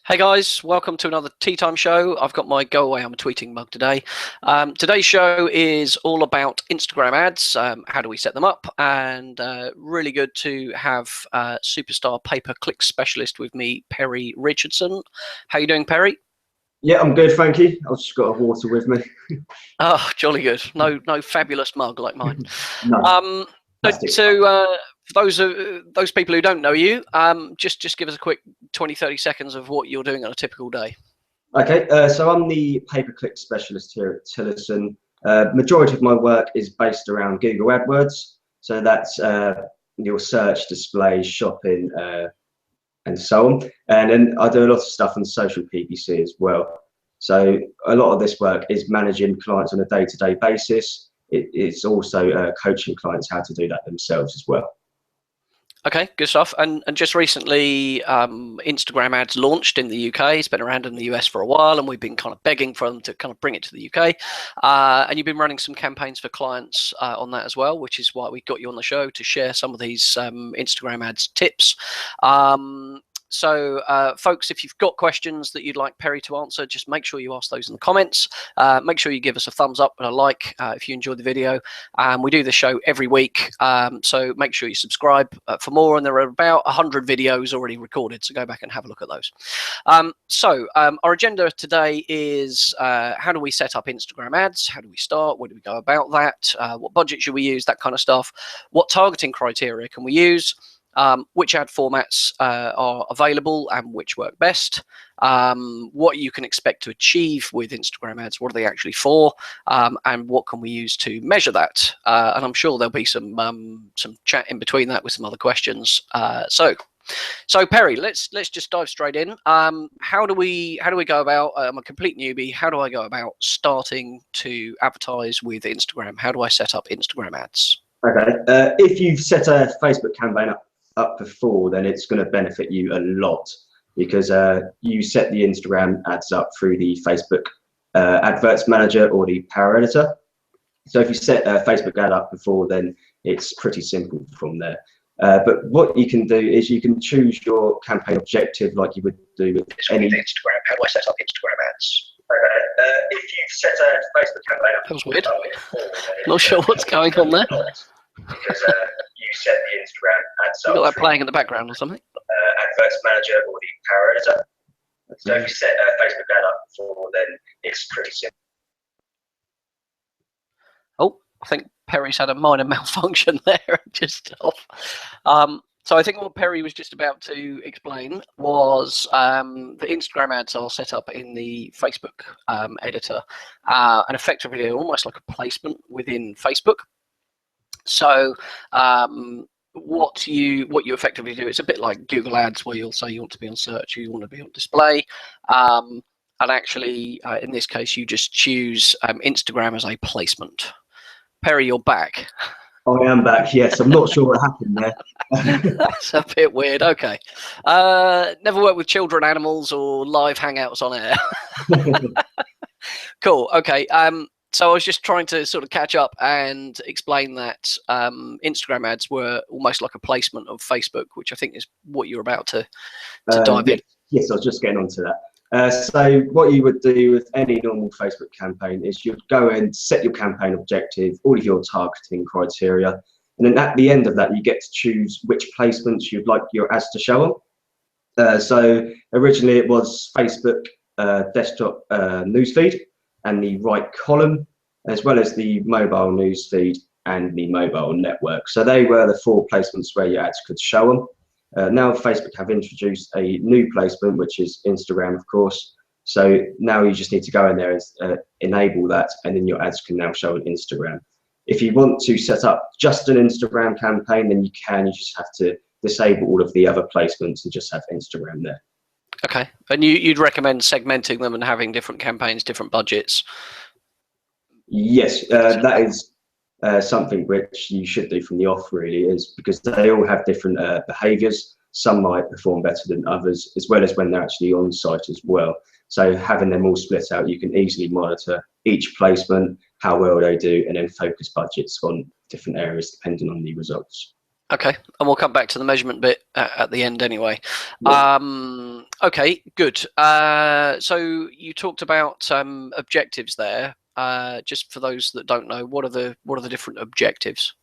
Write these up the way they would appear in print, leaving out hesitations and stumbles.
Hey guys, welcome to another Tea Time show. I've got my Go Away I'm Tweeting mug today. Today's show is all about Instagram ads, how do we set them up, and really good to have superstar pay-per-click specialist with me, Perry Richardson. How you doing, Perry? Yeah, I'm good, thank you. I've just got a water with me. Oh, jolly good. No fabulous mug like mine. No, Um, plastic. for those people who don't know you, just give us a quick 20-30 seconds of what you're doing on a typical day. Okay, so I'm the pay-per-click specialist here at Tillison. Majority of my work is based around Google AdWords. So that's your search, display, shopping, and so on. And then I do a lot of stuff on social PPC as well. So a lot of this work is managing clients on a day-to-day basis. It's also coaching clients how to do that themselves as well. Okay, good stuff. And just recently, Instagram ads launched in the UK. It's been around in the US for a while, and we've been kind of begging for them to kind of bring it to the UK. And you've been running some campaigns for clients on that as well, which is why we got you on the show to share some of these Instagram ads tips. So, folks, if you've got questions that you'd like Perry to answer, just make sure you ask those in the comments. Make sure you give us a thumbs up and a like if you enjoyed the video. We do the show every week, so make sure you subscribe for more. And there are about 100 videos already recorded, so go back and have a look at those. Our agenda today is how do we set up Instagram ads? How do we start? Where do we go about that? What budget should we use? That kind of stuff. What targeting criteria can we use? Which ad formats are available and which work best, what you can expect to achieve with Instagram ads, what are they actually for, and what can we use to measure that. And I'm sure there'll be some chat in between that with some other questions. So Perry, let's just dive straight in. How do we go about? I'm a complete newbie. How do I go about starting to advertise with Instagram? How do I set up Instagram ads? Okay, if you've set a Facebook campaign up before, then it's going to benefit you a lot because you set the Instagram ads up through the Facebook Adverts Manager or the Power Editor. So if you set a Facebook ad up before, then it's pretty simple from there. But what you can do is you can choose your campaign objective like you would do with any Instagram. How do I set up Instagram ads? Okay, if you've set a Facebook campaign up, that was weird. Not sure what's going on there. Because you set the Instagram ads up. You got that playing in the background or something? Adverts Manager or the Power Editor. So if you set a Facebook ad up before, then it's pretty simple. Oh, I think Perry's had a minor malfunction there. Just off. So I think what Perry was just about to explain was the Instagram ads are set up in the Facebook editor, and effectively they're almost like a placement within Facebook. So what you effectively do, it's a bit like Google Ads, where you'll say you want to be on search, you want to be on display, and actually in this case you just choose Instagram as a placement. Perry, you're back. I am back, yes. I'm not sure what happened there. That's a bit weird. Okay. Never worked with children, animals, or live hangouts on air. Cool. Okay. So I was just trying to sort of catch up and explain that Instagram ads were almost like a placement of Facebook, which I think is what you're about to dive in. Yes, I was just getting onto that. So what you would do with any normal Facebook campaign is you'd go and set your campaign objective, all of your targeting criteria, and then at the end of that, you get to choose which placements you'd like your ads to show on. So originally it was Facebook desktop newsfeed and the right column, as well as the mobile newsfeed and the mobile network. So they were the four placements where your ads could show them. Now Facebook have introduced a new placement, which is Instagram, of course. So now you just need to go in there and enable that, and then your ads can now show on Instagram. If you want to set up just an Instagram campaign, then you can. You just have to disable all of the other placements and just have Instagram there. Okay, and you'd recommend segmenting them and having different campaigns, different budgets? Yes, that is something which you should do from the off, really, is because they all have different behaviours. Some might perform better than others, as well as when they're actually on site as well. So having them all split out, you can easily monitor each placement, how well they do, and then focus budgets on different areas depending on the results. Okay, and we'll come back to the measurement bit at the end anyway. Yeah. Okay, good. So you talked about objectives there. Just for those that don't know, what are the different objectives?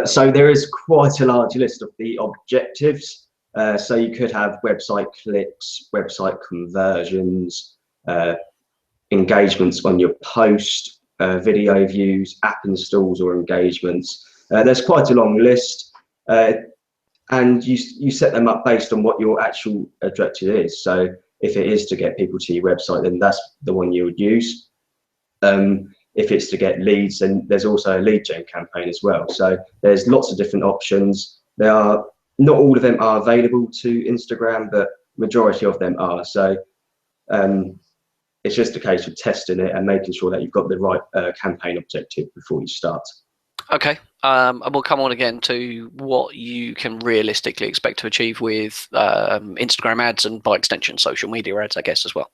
So there is quite a large list of the objectives. So you could have website clicks, website conversions, engagements on your post, video views, app installs or engagements. There's quite a long list, and you set them up based on what your actual objective is. So if it is to get people to your website, then that's the one you would use. If it's to get leads, then there's also a lead gen campaign as well. So there's lots of different options. Not all of them are available to Instagram, but majority of them are. So it's just a case of testing it and making sure that you've got the right campaign objective before you start. Okay, and we'll come on again to what you can realistically expect to achieve with Instagram ads and by extension social media ads, I guess, as well.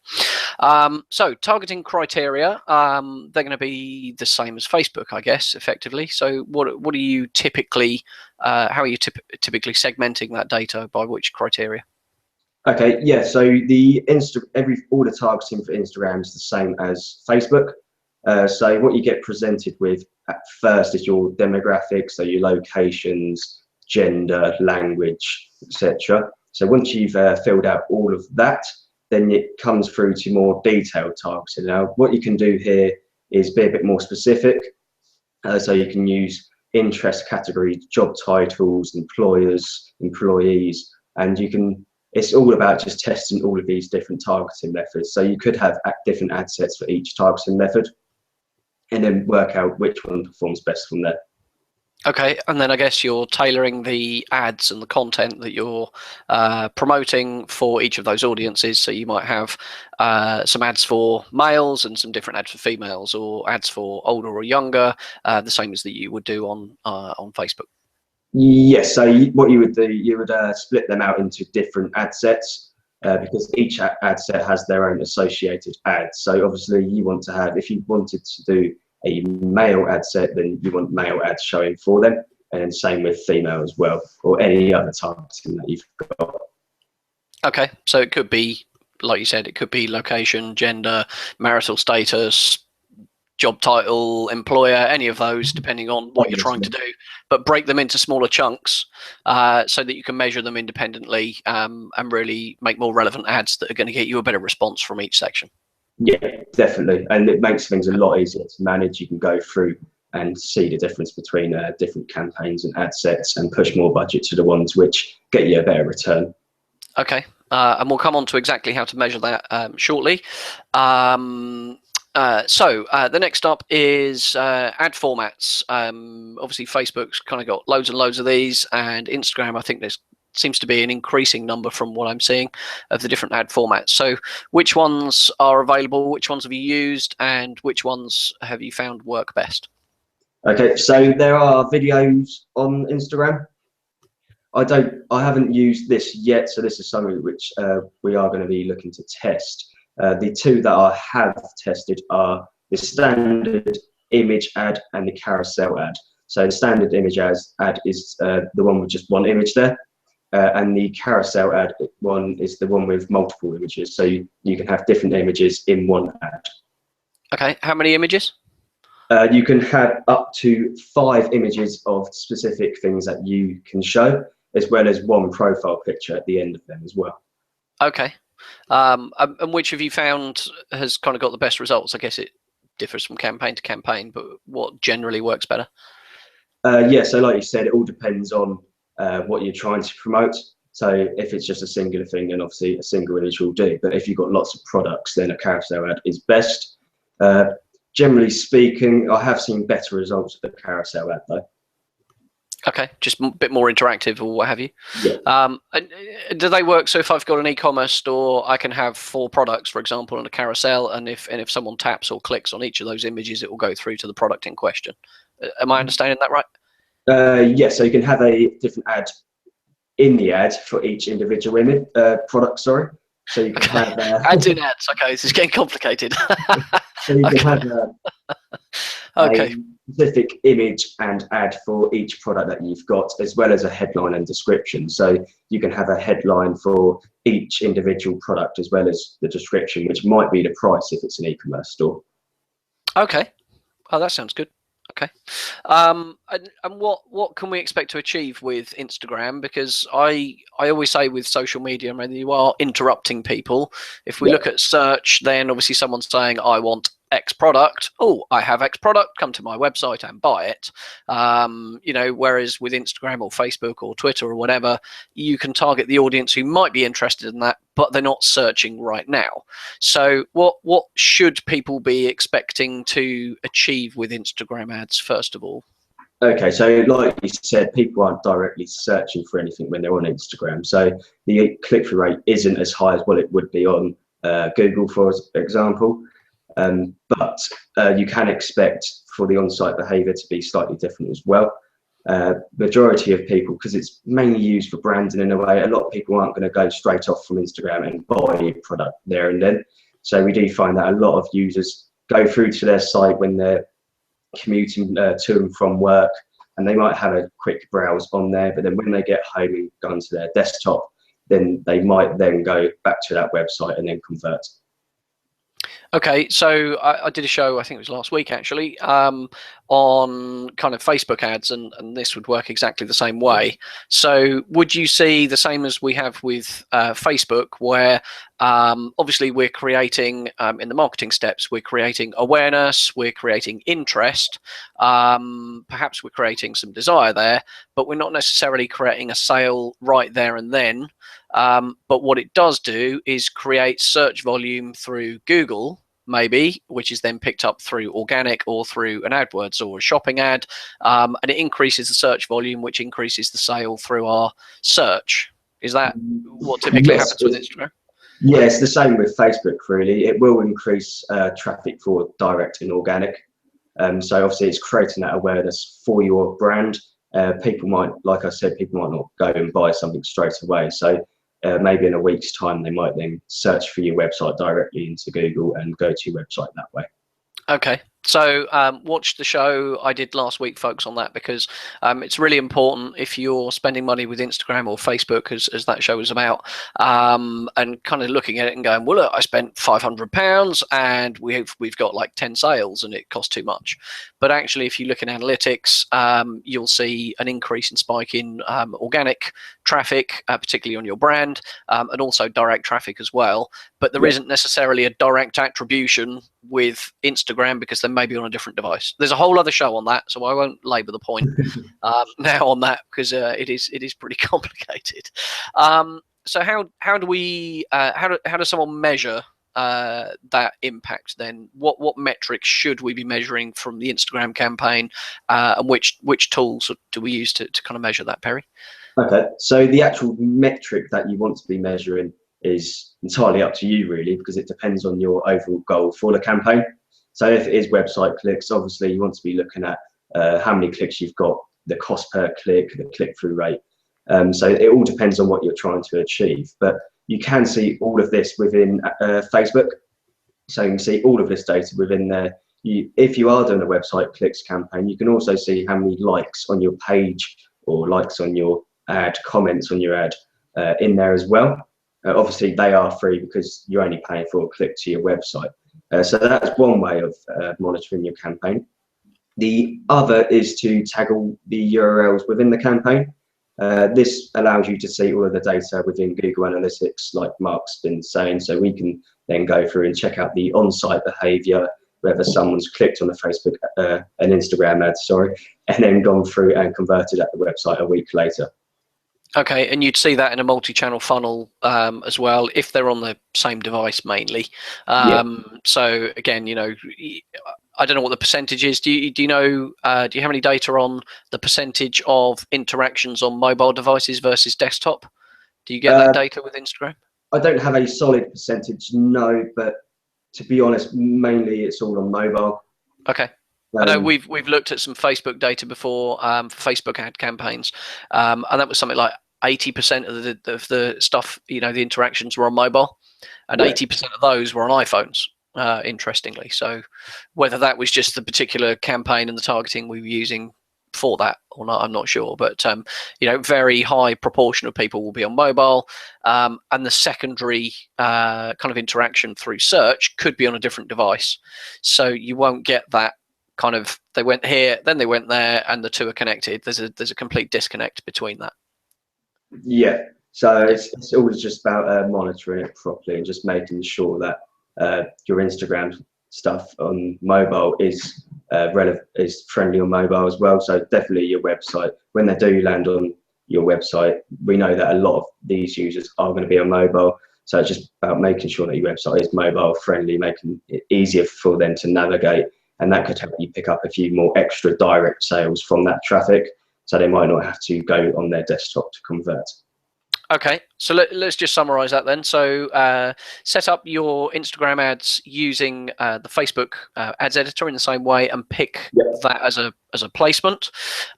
So targeting criteria, they're going to be the same as Facebook, I guess, effectively. So what are you typically, how are you typically segmenting that data, by which criteria? Okay, yeah. So all the targeting for Instagram is the same as Facebook. So what you get presented with at first is your demographics, so your locations, gender, language, etc. So once you've filled out all of that, then it comes through to more detailed targeting. Now, what you can do here is be a bit more specific. So you can use interest categories, job titles, employers, employees, and you can. It's all about just testing all of these different targeting methods. So you could have different ad sets for each targeting method, and then work out which one performs best from there. Okay, and then I guess you're tailoring the ads and the content that you're promoting for each of those audiences. So you might have some ads for males and some different ads for females, or ads for older or younger, the same as that you would do on Facebook. Yes, so what you would do, you would split them out into different ad sets because each ad set has their own associated ads. So obviously you want to have, if you wanted to do a male ad set, then you want male ads showing for them, and same with female as well, or any other targeting that you've got. Okay, so it could be, like you said, it could be location, gender, marital status, job title, employer, any of those, depending on what you're trying to do, but break them into smaller chunks so that you can measure them independently and really make more relevant ads that are going to get you a better response from each section. Yeah, definitely. And it makes things a lot easier to manage. You can go through and see the difference between different campaigns and ad sets and push more budget to the ones which get you a better return. Okay, and we'll come on to exactly how to measure that shortly. So the next up is ad formats. Obviously, Facebook's kind of got loads and loads of these, and Instagram, I think there's seems to be an increasing number from what I'm seeing of the different ad formats. So which ones are available, which ones have you used, and which ones have you found work best? Okay, so there are videos on Instagram. I haven't used this yet, so this is something which we are going to be looking to test. The two that I have tested are the standard image ad and the carousel ad. So the standard image ad is the one with just one image there. And the carousel ad one is the one with multiple images. So you can have different images in one ad. Okay, how many images? You can have up to 5 images of specific things that you can show, as well as one profile picture at the end of them as well. Okay. And which have you found has kind of got the best results? I guess it differs from campaign to campaign, but what generally works better? Yeah, so like you said, it all depends on what you're trying to promote. So if it's just a singular thing, then obviously a single image will do. But if you've got lots of products, then a carousel ad is best. Generally speaking, I have seen better results with the carousel ad though. Okay, just a bit more interactive or what have you. Yeah. Do they work? So if I've got an e-commerce store, I can have 4 products, for example, on a carousel, and if someone taps or clicks on each of those images, it will go through to the product in question. Am I understanding that right? Yes, so you can have a different ad in the ad for each individual image product. Sorry, so you can have ads in ads. Okay, this is getting complicated. so you can have okay. specific image and ad for each product that you've got, as well as a headline and description. So you can have a headline for each individual product as well as the description, which might be the price if it's an e-commerce store. Okay. Oh, that sounds good. Okay. And what can we expect to achieve with Instagram? Because I always say with social media, I mean, you are interrupting people. If we look at search, then obviously someone's saying, I want X product. Oh, I have X product. Come to my website and buy it. You know, whereas with Instagram or Facebook or Twitter or whatever, you can target the audience who might be interested in that, but they're not searching right now. So what should people be expecting to achieve with Instagram ads, first of all? Okay, so like you said, people aren't directly searching for anything when they're on Instagram. So the click-through rate isn't as high as what it would be on Google, for example. But you can expect for the on-site behavior to be slightly different as well. Majority of people, because it's mainly used for branding in a way, a lot of people aren't going to go straight off from Instagram and buy a product there and then. So we do find that a lot of users go through to their site when they're commuting to and from work, and they might have a quick browse on there, but then when they get home and go onto their desktop, then they might then go back to that website and then convert. Okay, so I did a show, I think it was last week actually, on kind of Facebook ads, and this would work exactly the same way. So would you see the same as we have with Facebook, where obviously we're creating, in the marketing steps, we're creating awareness, we're creating interest, perhaps we're creating some desire there, but we're not necessarily creating a sale right there and then. But what it does do is create search volume through Google, maybe, which is then picked up through organic or through an AdWords or a shopping ad, and it increases the search volume, which increases the sale through our search. Is that what typically happens with Instagram? Yeah, it's the same with Facebook, really. It will increase traffic for direct and organic. So obviously it's creating that awareness for your brand. People might, like I said, people might not go and buy something straight away. So maybe in a week's time, they might then search for your website directly into Google and go to your website that way. Okay, so watch the show I did last week, folks, on that, because it's really important if you're spending money with Instagram or Facebook, as that show was about, and kind of looking at it and going, well, look, I spent £500 and we've got like 10 sales and it cost too much. But actually, if you look in analytics, you'll see an increase in spike in organic traffic, particularly on your brand, and also direct traffic as well. But there isn't necessarily a direct attribution with Instagram, because they may be on a different device. There's a whole other show on that, so I won't labour the point now on that, because it is pretty complicated. So how do we how does someone measure that impact then? What metrics should we be measuring from the Instagram campaign, and which tools do we use to kind of measure that, Perry? Okay, so the actual metric that you want to be measuring is entirely up to you, really, because it depends on your overall goal for the campaign. So if it is website clicks, obviously you want to be looking at how many clicks you've got, the cost per click, the click-through rate. So it all depends on what you're trying to achieve. But you can see all of this within Facebook. So you can see all of this data within there. If you are doing a website clicks campaign, you can also see how many likes on your page or likes on your ad, comments on your ad in there as well. Obviously, they are free because you're only paying for a click to your website. So that's one way of monitoring your campaign. The other is to tag all the URLs within the campaign. This allows you to see all of the data within Google Analytics, like Mark's been saying, so we can then go through and check out the on-site behavior, whether someone's clicked on a Facebook, an Instagram ad, sorry, and then gone through and converted at the website a week later. Okay, and you'd see that in a multi-channel funnel as well, if they're on the same device mainly. So again, you know, I don't know what the percentage is. Do you know? Do you have any data on the percentage of interactions on mobile devices versus desktop? Do you get that data with Instagram? I don't have a solid percentage, no, but to be honest, mainly it's all on mobile. Okay. I know we've looked at some Facebook data before for Facebook ad campaigns, and that was something like 80% of the stuff, you know, the interactions were on mobile, and 80% of those were on iPhones. interestingly. So whether that was just the particular campaign and the targeting we were using for that or not, I'm not sure, but you know, very high proportion of people will be on mobile, and the secondary kind of interaction through search could be on a different device, so you won't get that kind of they went here then they went there and the two are connected. There's a complete disconnect between that. Yeah, so it's always just about monitoring it properly and just making sure that your Instagram stuff on mobile is is friendly on mobile as well. So definitely your website, when they do land on your website, we know that a lot of these users are going to be on mobile. So it's just about making sure that your website is mobile friendly, making it easier for them to navigate, and that could help you pick up a few more extra direct sales from that traffic. So they might not have to go on their desktop to convert. Okay, so let's just summarize that then. So set up your Instagram ads using the Facebook ads editor in the same way and pick that as a placement.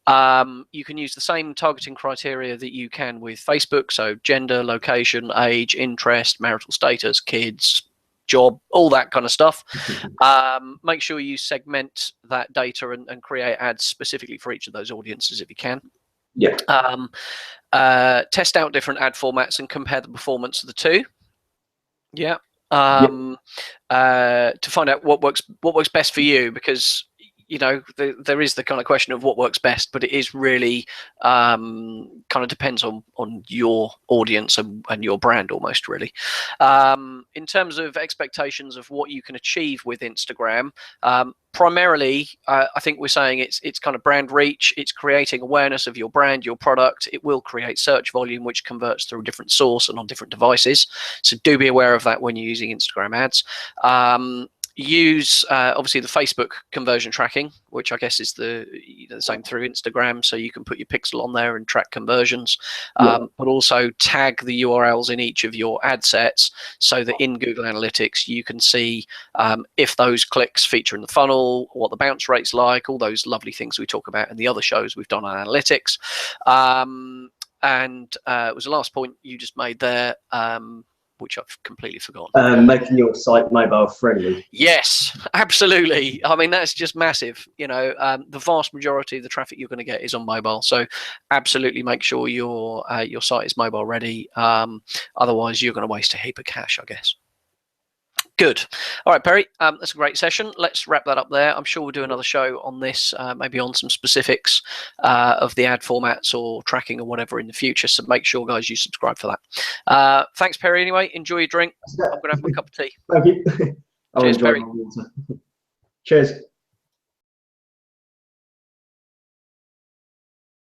You can use the same targeting criteria that you can with Facebook, so gender, location, age, interest, marital status, kids, job, all that kind of stuff. Make sure you segment that data and create ads specifically for each of those audiences if you can. Yeah. Test out different ad formats and compare the performance of the two. Yeah. To find out what works best for you, because you know there is the kind of question of what works best, but it is really kind of depends on your audience and your brand almost really. In terms of expectations of what you can achieve with Instagram, primarily I think we're saying it's kind of brand reach, it's creating awareness of your brand, your product. It will create search volume which converts through a different source and on different devices, so do be aware of that when you're using Instagram ads. Use obviously the Facebook conversion tracking, which I guess is the same through Instagram, so you can put your pixel on there and track conversions, but also tag the URLs in each of your ad sets so that in Google Analytics you can see if those clicks feature in the funnel, what the bounce rate's like, all those lovely things we talk about in the other shows we've done on analytics. And it was the last point you just made there, which I've completely forgotten. Making your site mobile friendly. Yes, absolutely. I mean, that's just massive. You know, the vast majority of the traffic you're going to get is on mobile, so absolutely make sure your site is mobile ready. Otherwise, you're going to waste a heap of cash, I guess. Good. All right, Perry, that's a great session. Let's wrap that up there. I'm sure we'll do another show on this, maybe on some specifics of the ad formats or tracking or whatever in the future. So make sure, guys, you subscribe for that. Thanks, Perry, anyway. Enjoy your drink. I'm going to have my cup of tea. Thank you. Cheers, Perry. Cheers.